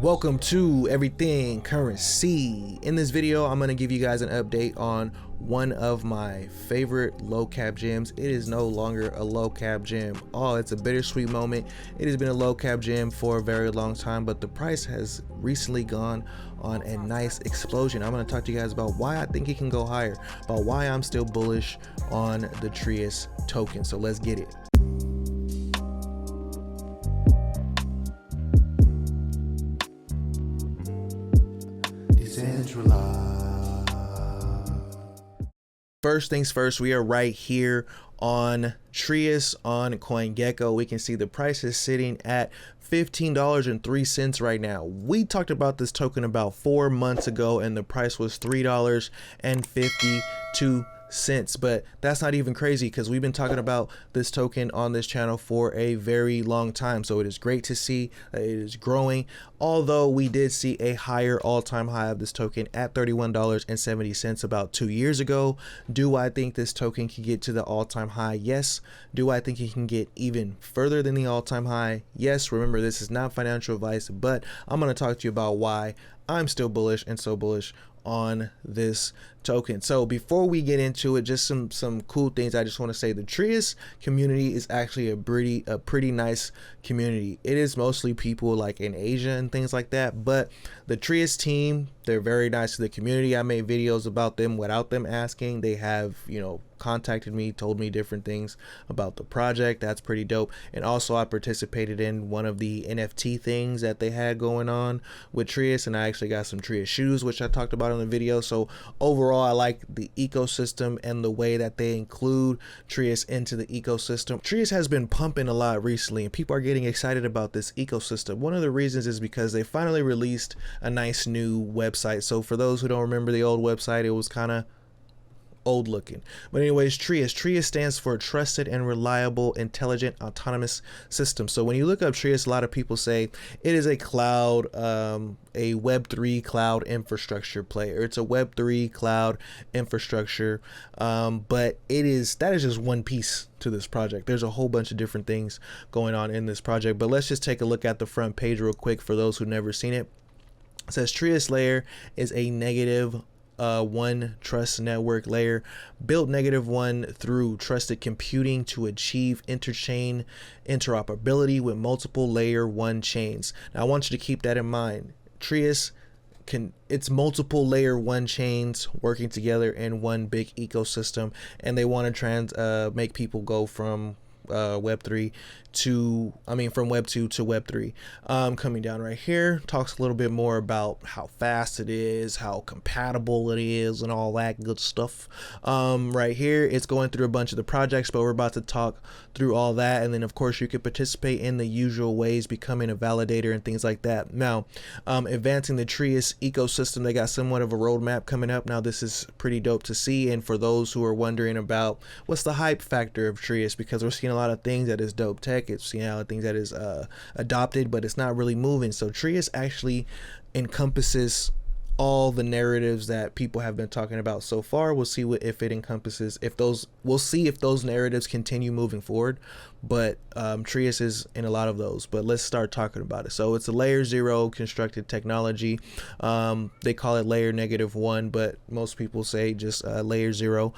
Welcome to Everything Currency. In this video, I'm going to give you guys an update on one of my favorite low cap gems. It is no longer a low cap gem. Oh, it's a bittersweet moment. It has been a low cap gem for a very long time, but the price has recently gone on a nice explosion. I'm going to talk to you guys about why I think it can go higher, about why I'm still bullish on the Trias token. So let's get it. First things first, we are right here on Trias on CoinGecko. We can see the price is sitting at $15.03 right now. We talked about this token about 4 months ago and the price was $3.52. But that's not even crazy because we've been talking about this token on this channel for a very long time. So it is great to see that it is growing, although we did see a higher all-time high of this token at $31.70 about 2 years ago. Do I think this token can get to the all-time high? Yes. Do I think it can get even further than the all-time high? Yes. Remember, this is not financial advice, but I'm going to talk to you about why I'm still bullish and so bullish on this token. So before we get into it, just some cool things I just want to say. The Trias community is actually a pretty nice community. It is mostly people like in Asia and things like that, but the Trias team, they're very nice to the community. I made videos about them without them asking. They have, contacted me, told me different things about the project. That's pretty dope. And also I participated in one of the NFT things that they had going on with Trias, and I actually got some Trias shoes, which I talked about in the video. So overall, I like the ecosystem and the way that they include Trias into the ecosystem. Trias has been pumping a lot recently and people are getting excited about this ecosystem. One of the reasons is because they finally released a nice new website. So for those who don't remember the old website, it was kind of old looking. But anyways, Trias stands for Trusted and Reliable Intelligent Autonomous System. So when you look up Trias, a lot of people say it is a cloud, a Web3 cloud infrastructure player. It's a Web3 cloud infrastructure, but that is just one piece to this project. There's a whole bunch of different things going on in this project, but let's just take a look at the front page real quick for those who've never seen it. It says Trias layer is a -1 trust network layer built -1 through trusted computing to achieve interchain interoperability with multiple layer 1 chains. Now I want you to keep that in mind. Trias it's multiple layer 1 chains working together in one big ecosystem, and they want to make people go from Web2 to Web3. Coming down right here, talks a little bit more about how fast it is, how compatible it is, and all that good stuff. Right here, it's going through a bunch of the projects, but we're about to talk through all that. And then of course you can participate in the usual ways, becoming a validator and things like that. Now, advancing the Trias ecosystem, they got somewhat of a roadmap coming up. Now this is pretty dope to see. And for those who are wondering about what's the hype factor of Trias, because we're seeing a lot of things that is dope tech, it's a lot of things that is adopted, but it's not really moving. So Trias actually encompasses all the narratives that people have been talking about so far. We'll see if it encompasses, we'll see if those narratives continue moving forward, but Trias is in a lot of those. But let's start talking about it. So it's a layer 0 constructed technology. They call it layer -1, but most people say just layer 0.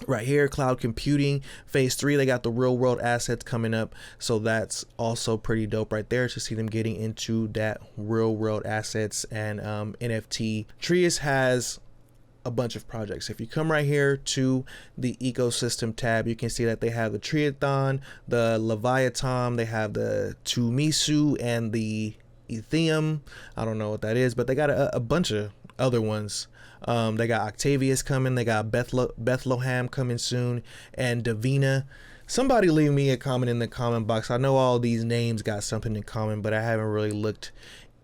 Right here, cloud computing phase 3, they got the real world assets coming up, so that's also pretty dope right there to see them getting into that real world assets and NFT. Trias has a bunch of projects. If you come right here to the ecosystem tab, you can see that they have the Triathlon, the Leviathan, they have the Tusima and the Ethereum. I don't know what that is, but they got a bunch of other ones. They got Octavius coming, they got Bethlehem coming soon, and Davina. Somebody leave me a comment in the comment box. I know all these names got something in common, but I haven't really looked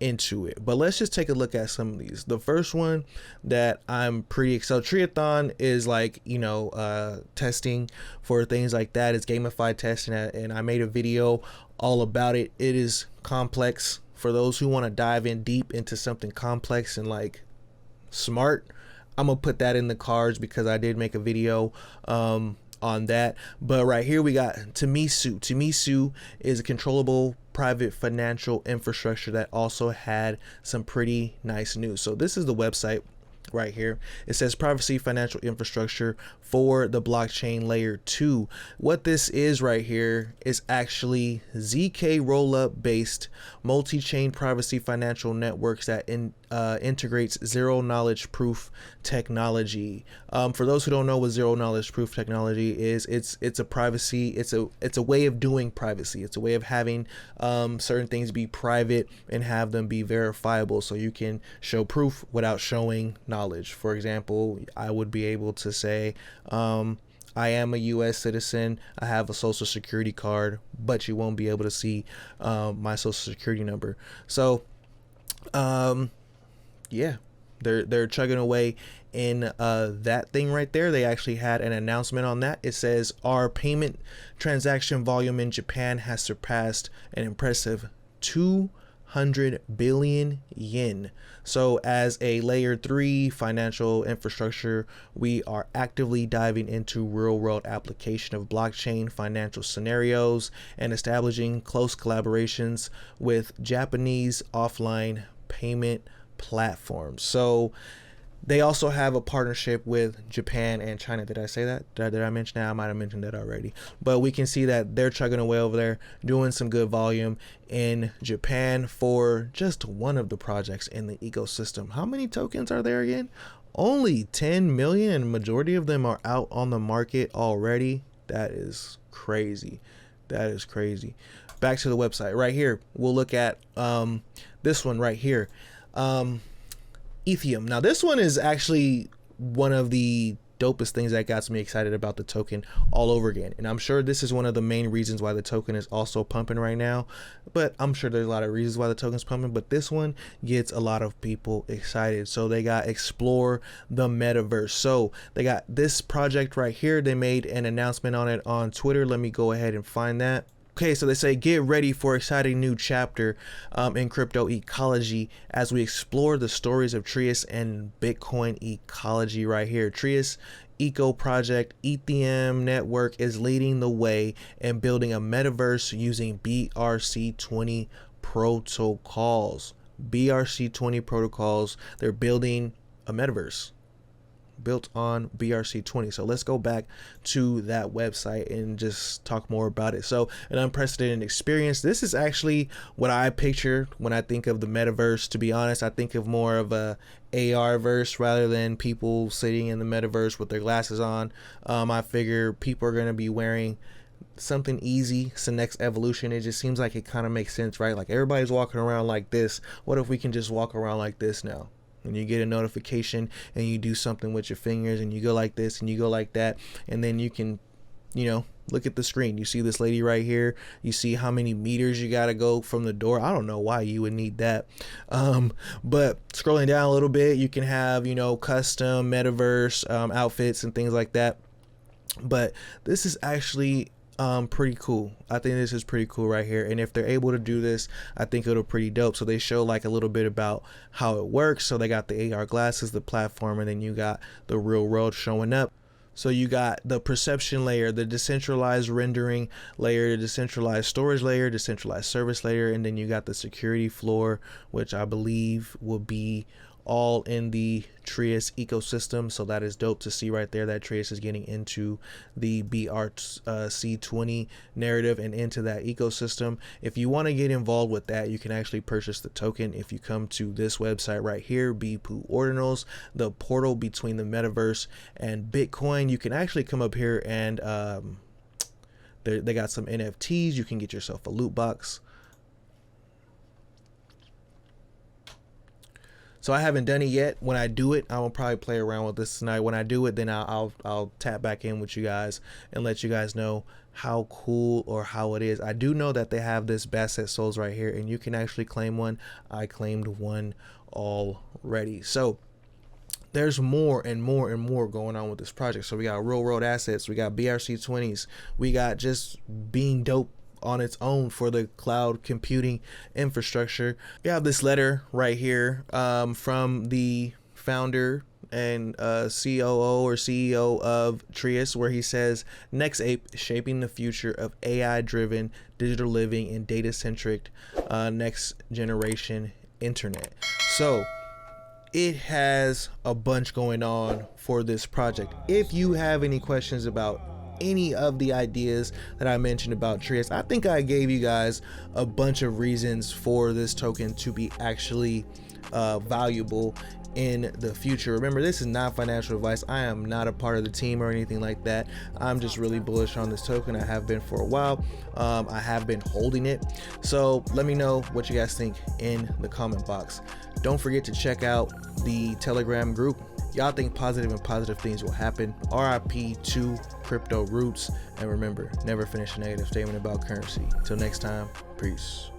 into it. But let's just take a look at some of these. The first one that I'm pretty excited, Triathlon is like, testing for things like that. It's gamified testing, and I made a video all about it. It is complex. For those who want to dive in deep into something complex and like smart, I'm gonna put that in the cards because I did make a video on that. But right here we got Tusima. Tusima is a controllable private financial infrastructure that also had some pretty nice news. So this is the website right here. It says privacy financial infrastructure for the blockchain layer 2. What this is right here is actually ZK rollup based multi-chain privacy financial networks that integrates zero knowledge proof technology. For those who don't know what zero knowledge proof technology is, it's a privacy, it's a way of doing privacy. It's a way of having certain things be private and have them be verifiable, so you can show proof without showing knowledge. For example, I would be able to say, I am a U.S. citizen, I have a social security card, but you won't be able to see my social security number. So yeah, they're chugging away in that thing right there. They actually had an announcement on that. It says our payment transaction volume in Japan has surpassed an impressive 200 billion yen. So as a layer 3 financial infrastructure, we are actively diving into real world application of blockchain financial scenarios and establishing close collaborations with Japanese offline payment platforms. So they also have a partnership with Japan and China. Did I say that? Did I mention that? I might have mentioned that already. But we can see that they're chugging away over there, doing some good volume in Japan for just one of the projects in the ecosystem. How many tokens are there again? Only 10 million, and majority of them are out on the market already. That is crazy. That is crazy. Back to the website right here. We'll look at this one right here. Ethereum. Now this one is actually one of the dopest things that got me excited about the token all over again, and I'm sure this is one of the main reasons why the token is also pumping right now, but I'm sure there's a lot of reasons why the token's pumping, but this one gets a lot of people excited. So they got explore the metaverse. So they got this project right here. They made an announcement on it on Twitter. Let me go ahead and find that. Okay, so they say get ready for exciting new chapter in crypto ecology as we explore the stories of Trias and Bitcoin ecology right here. Trias Eco Project Ethereum Network is leading the way in building a metaverse using BRC20 protocols. BRC20 protocols. They're building a metaverse built on BRC20. So let's go back to that website and just talk more about it. So an unprecedented experience. This is actually what I picture when I think of the metaverse. To be honest, I think of more of a AR verse rather than people sitting in the metaverse with their glasses on. I figure people are going to be wearing something easy. It's the next evolution. It just seems like it kind of makes sense, right? Like everybody's walking around like this. What if we can just walk around like this now? And you get a notification and you do something with your fingers and you go like this and you go like that, and then you can, look at the screen. You see this lady right here. You see how many meters you got to go from the door. I don't know why you would need that. But scrolling down a little bit, you can have, custom metaverse outfits and things like that. But this is actually pretty cool. I think this is pretty cool right here, and if they're able to do this, I think it'll pretty dope. So they show like a little bit about how it works. So they got the AR glasses, the platform, and then you got the real world showing up. So you got the perception layer, the decentralized rendering layer, the decentralized storage layer, decentralized service layer, and then you got the security floor, which I believe will be all in the Trias ecosystem. So that is dope to see right there that Trias is getting into the BRC20 narrative and into that ecosystem. If you want to get involved with that, you can actually purchase the token if you come to this website right here, BPOO Ordinals, the portal between the metaverse and Bitcoin. You can actually come up here and they got some NFTs. You can get yourself a loot box. So I haven't done it yet. When I do it, I will probably play around with this tonight. When I do it, then I'll tap back in with you guys and let you guys know how cool or how it is. I do know that they have this Basset Souls right here, and you can actually claim one. I claimed one already. So there's more and more and more going on with this project. So we got real world assets, we got BRC20s, we got just being dope on its own for the cloud computing infrastructure. You have this letter right here from the founder and COO or CEO of Trias, where he says NetX Ai shaping the future of AI-driven digital living and data-centric next generation internet. So it has a bunch going on for this project. If you have any questions about any of the ideas that I mentioned about Trias, I think I gave you guys a bunch of reasons for this token to be actually valuable in the future. Remember, this is not financial advice. I am not a part of the team or anything like that. I'm just really bullish on this token. I have been for a while. I have been holding it. So let me know what you guys think in the comment box. Don't forget to check out the Telegram group. Y'all think positive and positive things will happen. RIP to crypto roots. And remember, never finish a negative statement about currency. Till next time, peace.